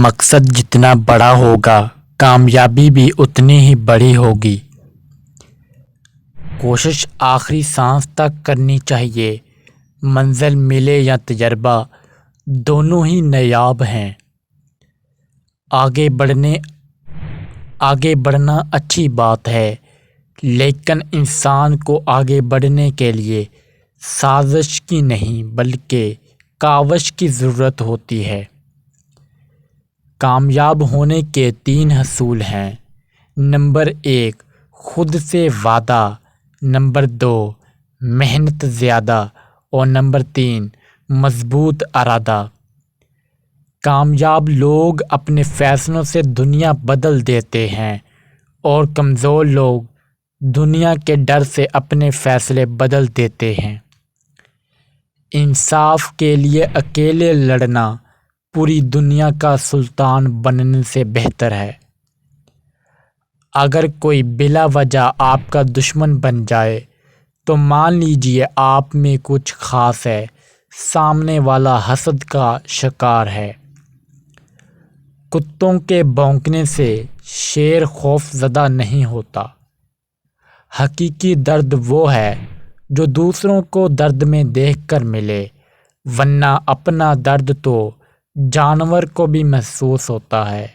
مقصد جتنا بڑا ہوگا کامیابی بھی اتنی ہی بڑی ہوگی۔ کوشش آخری سانس تک کرنی چاہیے۔ منزل ملے یا تجربہ، دونوں ہی نایاب ہیں۔ آگے بڑھنا اچھی بات ہے، لیکن انسان کو آگے بڑھنے کے لیے سازش کی نہیں بلکہ کاوش کی ضرورت ہوتی ہے۔ کامیاب ہونے کے 3 اصول ہیں۔ نمبر 1، خود سے وعدہ۔ نمبر 2، محنت زیادہ۔ اور نمبر 3، مضبوط ارادہ۔ کامیاب لوگ اپنے فیصلوں سے دنیا بدل دیتے ہیں اور کمزور لوگ دنیا کے ڈر سے اپنے فیصلے بدل دیتے ہیں۔ انصاف کے لیے اکیلے لڑنا پوری دنیا کا سلطان بننے سے بہتر ہے۔ اگر کوئی بلا وجہ آپ کا دشمن بن جائے تو مان لیجیے آپ میں کچھ خاص ہے، سامنے والا حسد کا شکار ہے۔ کتوں کے بھونکنے سے شیر خوف زدہ نہیں ہوتا۔ حقیقی درد وہ ہے جو دوسروں کو درد میں دیکھ کر ملے، ورنہ اپنا درد تو جانور کو بھی محسوس ہوتا ہے۔